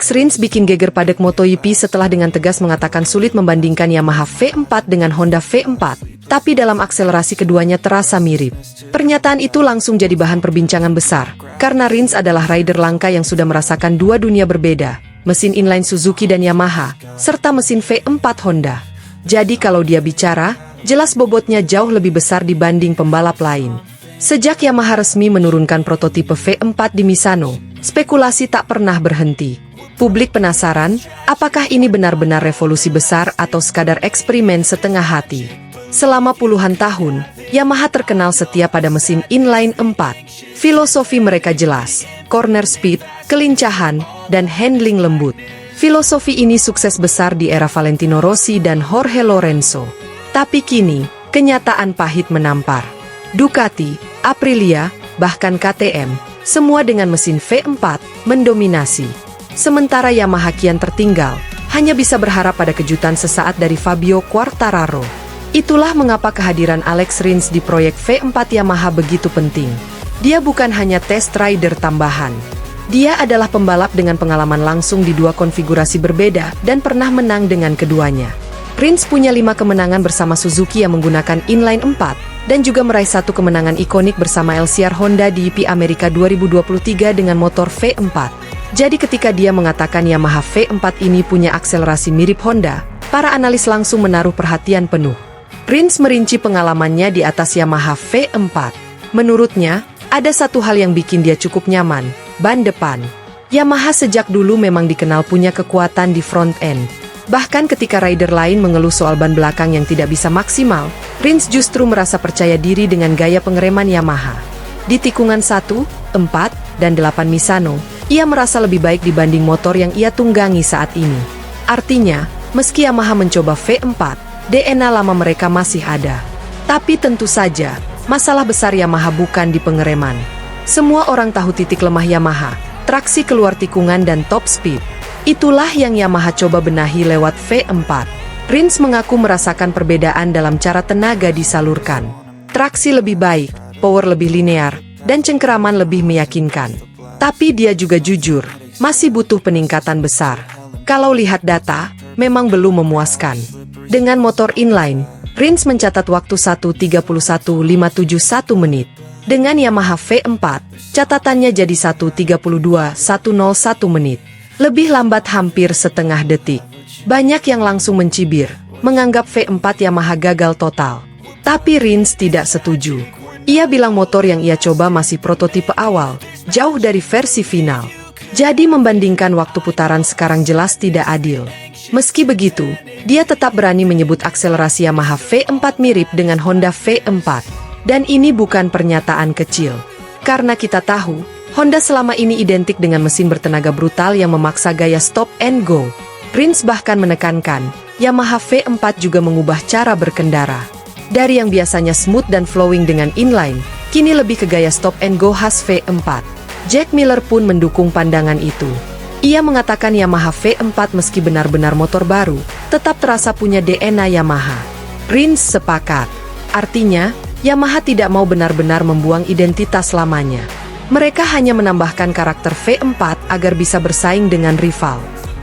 Alex Rins bikin geger padek MotoGP setelah dengan tegas mengatakan sulit membandingkan Yamaha V4 dengan Honda V4, tapi dalam akselerasi keduanya terasa mirip. Pernyataan itu langsung jadi bahan perbincangan besar, karena Rins adalah rider langka yang sudah merasakan dua dunia berbeda, mesin inline Suzuki dan Yamaha, serta mesin V4 Honda. Jadi kalau dia bicara, jelas bobotnya jauh lebih besar dibanding pembalap lain. Sejak Yamaha resmi menurunkan prototipe V4 di Misano, spekulasi tak pernah berhenti. Publik penasaran, apakah ini benar-benar revolusi besar atau sekadar eksperimen setengah hati? Selama puluhan tahun, Yamaha terkenal setia pada mesin inline 4. Filosofi mereka jelas, corner speed, kelincahan, dan handling lembut. Filosofi ini sukses besar di era Valentino Rossi dan Jorge Lorenzo. Tapi kini, kenyataan pahit menampar. Ducati, Aprilia, bahkan KTM, semua dengan mesin V4, mendominasi. Sementara Yamaha kian tertinggal, hanya bisa berharap pada kejutan sesaat dari Fabio Quartararo. Itulah mengapa kehadiran Alex Rins di proyek V4 Yamaha begitu penting. Dia bukan hanya test rider tambahan. Dia adalah pembalap dengan pengalaman langsung di dua konfigurasi berbeda dan pernah menang dengan keduanya. Rins punya 5 kemenangan bersama Suzuki yang menggunakan inline 4, dan juga meraih 1 kemenangan ikonik bersama LCR Honda di GP Amerika 2023 dengan motor V4. Jadi ketika dia mengatakan Yamaha V4 ini punya akselerasi mirip Honda, para analis langsung menaruh perhatian penuh. Rins merinci pengalamannya di atas Yamaha V4. Menurutnya, ada satu hal yang bikin dia cukup nyaman, ban depan. Yamaha sejak dulu memang dikenal punya kekuatan di front end. Bahkan ketika rider lain mengeluh soal ban belakang yang tidak bisa maksimal, Rins justru merasa percaya diri dengan gaya pengereman Yamaha. Di tikungan 1, 4, dan 8 Misano, ia merasa lebih baik dibanding motor yang ia tunggangi saat ini. Artinya, meski Yamaha mencoba V4, DNA lama mereka masih ada. Tapi tentu saja, masalah besar Yamaha bukan di pengereman. Semua orang tahu titik lemah Yamaha, traksi keluar tikungan dan top speed. Itulah yang Yamaha coba benahi lewat V4. Rins mengaku merasakan perbedaan dalam cara tenaga disalurkan. Traksi lebih baik, power lebih linear, dan cengkeraman lebih meyakinkan. Tapi dia juga jujur, masih butuh peningkatan besar. Kalau lihat data, memang belum memuaskan. Dengan motor inline, Rins mencatat waktu 1:31.571 menit. Dengan Yamaha V4, catatannya jadi 1:32.101 menit. Lebih lambat hampir setengah detik. Banyak yang langsung mencibir, menganggap V4 Yamaha gagal total. Tapi Rins tidak setuju. Ia bilang motor yang ia coba masih prototipe awal, jauh dari versi final. Jadi membandingkan waktu putaran sekarang jelas tidak adil. Meski begitu, dia tetap berani menyebut akselerasi Yamaha V4 mirip dengan Honda V4. Dan ini bukan pernyataan kecil. Karena kita tahu, Honda selama ini identik dengan mesin bertenaga brutal yang memaksa gaya stop and go. Rins bahkan menekankan, Yamaha V4 juga mengubah cara berkendara. Dari yang biasanya smooth dan flowing dengan inline, kini lebih ke gaya stop and go khas V4. Jack Miller pun mendukung pandangan itu. Ia mengatakan Yamaha V4 meski benar-benar motor baru, tetap terasa punya DNA Yamaha. Rins sepakat. Artinya, Yamaha tidak mau benar-benar membuang identitas lamanya. Mereka hanya menambahkan karakter V4 agar bisa bersaing dengan rival.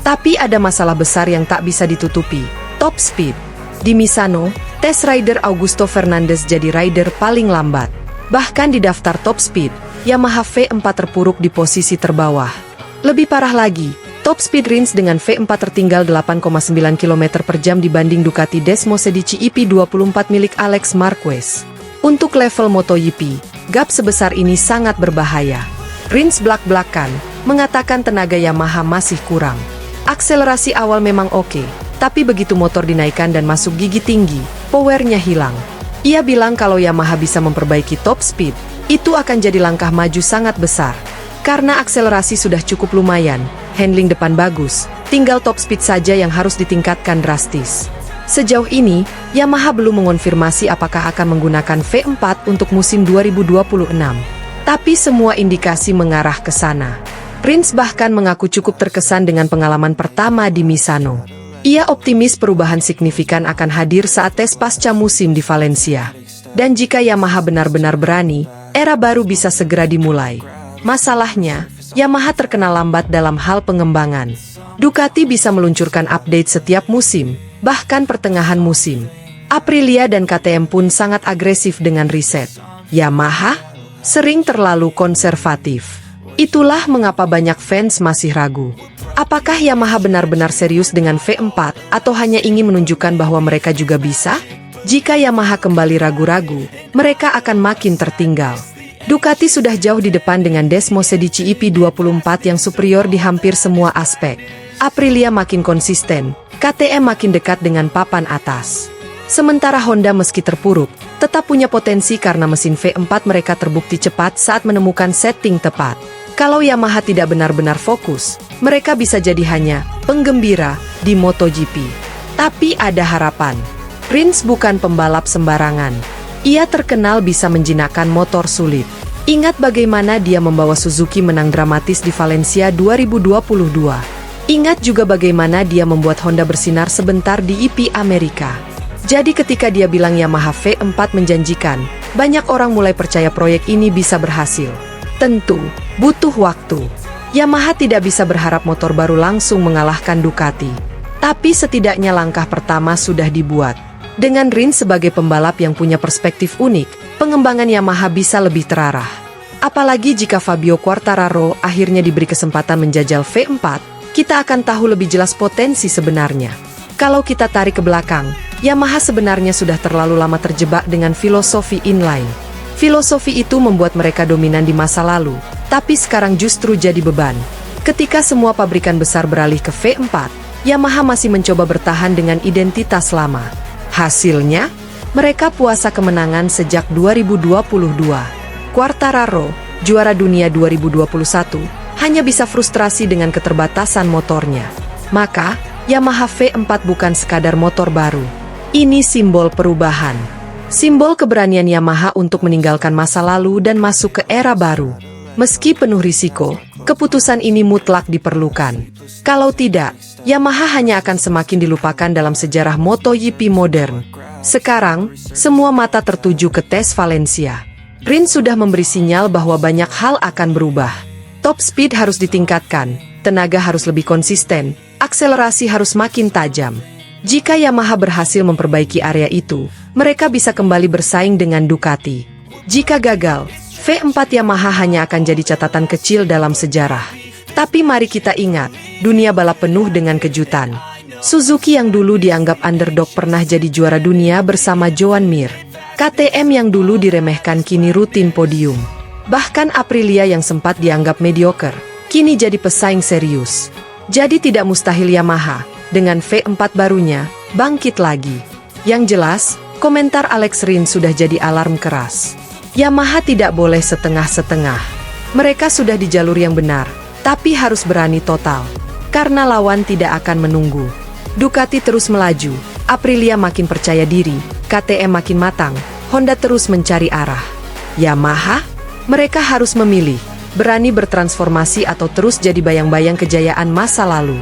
Tapi ada masalah besar yang tak bisa ditutupi, top speed. Di Misano, test rider Augusto Fernandez jadi rider paling lambat. Bahkan di daftar top speed, Yamaha V4 terpuruk di posisi terbawah. Lebih parah lagi, top speed Rins dengan V4 tertinggal 8,9 km per jam dibanding Ducati Desmo Sedici EP24 milik Alex Marquez. Untuk level MotoGP, gap sebesar ini sangat berbahaya. Rins belak-belakan, mengatakan tenaga Yamaha masih kurang. Akselerasi awal memang oke, tapi begitu motor dinaikkan dan masuk gigi tinggi, powernya hilang. Ia bilang kalau Yamaha bisa memperbaiki top speed, itu akan jadi langkah maju sangat besar. Karena akselerasi sudah cukup lumayan, handling depan bagus, tinggal top speed saja yang harus ditingkatkan drastis. Sejauh ini, Yamaha belum mengonfirmasi apakah akan menggunakan V4 untuk musim 2026. Tapi semua indikasi mengarah ke sana. Rins bahkan mengaku cukup terkesan dengan pengalaman pertama di Misano. Ia optimis perubahan signifikan akan hadir saat tes pasca musim di Valencia. Dan jika Yamaha benar-benar berani, era baru bisa segera dimulai. Masalahnya, Yamaha terkenal lambat dalam hal pengembangan. Ducati bisa meluncurkan update setiap musim, bahkan pertengahan musim. Aprilia dan KTM pun sangat agresif dengan riset. Yamaha sering terlalu konservatif. Itulah mengapa banyak fans masih ragu. Apakah Yamaha benar-benar serius dengan V4 atau hanya ingin menunjukkan bahwa mereka juga bisa? Jika Yamaha kembali ragu-ragu, mereka akan makin tertinggal. Ducati sudah jauh di depan dengan Desmosed EP24 yang superior di hampir semua aspek. Aprilia makin konsisten, KTM makin dekat dengan papan atas. Sementara Honda meski terpuruk, tetap punya potensi karena mesin V4 mereka terbukti cepat saat menemukan setting tepat. Kalau Yamaha tidak benar-benar fokus, mereka bisa jadi hanya penggembira di MotoGP. Tapi ada harapan. Rins bukan pembalap sembarangan. Ia terkenal bisa menjinakkan motor sulit. Ingat bagaimana dia membawa Suzuki menang dramatis di Valencia 2022. Ingat juga bagaimana dia membuat Honda bersinar sebentar di EP Amerika. Jadi ketika dia bilang Yamaha V4 menjanjikan, banyak orang mulai percaya proyek ini bisa berhasil. Tentu, butuh waktu. Yamaha tidak bisa berharap motor baru langsung mengalahkan Ducati. Tapi setidaknya langkah pertama sudah dibuat. Dengan Rins sebagai pembalap yang punya perspektif unik, pengembangan Yamaha bisa lebih terarah. Apalagi jika Fabio Quartararo akhirnya diberi kesempatan menjajal V4, kita akan tahu lebih jelas potensi sebenarnya. Kalau kita tarik ke belakang, Yamaha sebenarnya sudah terlalu lama terjebak dengan filosofi inline. Filosofi itu membuat mereka dominan di masa lalu, tapi sekarang justru jadi beban. Ketika semua pabrikan besar beralih ke V4, Yamaha masih mencoba bertahan dengan identitas lama. Hasilnya, mereka puasa kemenangan sejak 2022. Quartararo, juara dunia 2021, hanya bisa frustrasi dengan keterbatasan motornya. Maka, Yamaha V4 bukan sekadar motor baru. Ini simbol perubahan. Simbol keberanian Yamaha untuk meninggalkan masa lalu dan masuk ke era baru. Meski penuh risiko, keputusan ini mutlak diperlukan. Kalau tidak, Yamaha hanya akan semakin dilupakan dalam sejarah MotoGP modern. Sekarang, semua mata tertuju ke tes Valencia. Rins sudah memberi sinyal bahwa banyak hal akan berubah. Top speed harus ditingkatkan, tenaga harus lebih konsisten, akselerasi harus makin tajam. Jika Yamaha berhasil memperbaiki area itu, mereka bisa kembali bersaing dengan Ducati. Jika gagal, V4 Yamaha hanya akan jadi catatan kecil dalam sejarah. Tapi mari kita ingat, dunia balap penuh dengan kejutan. Suzuki yang dulu dianggap underdog pernah jadi juara dunia bersama Joan Mir. KTM yang dulu diremehkan kini rutin podium. Bahkan Aprilia yang sempat dianggap mediocre, kini jadi pesaing serius. Jadi tidak mustahil Yamaha, dengan V4 barunya, bangkit lagi. Yang jelas, komentar Alex Rins sudah jadi alarm keras. Yamaha tidak boleh setengah-setengah. Mereka sudah di jalur yang benar, tapi harus berani total. Karena lawan tidak akan menunggu. Ducati terus melaju, Aprilia makin percaya diri, KTM makin matang, Honda terus mencari arah. Yamaha? Mereka harus memilih, berani bertransformasi atau terus jadi bayang-bayang kejayaan masa lalu.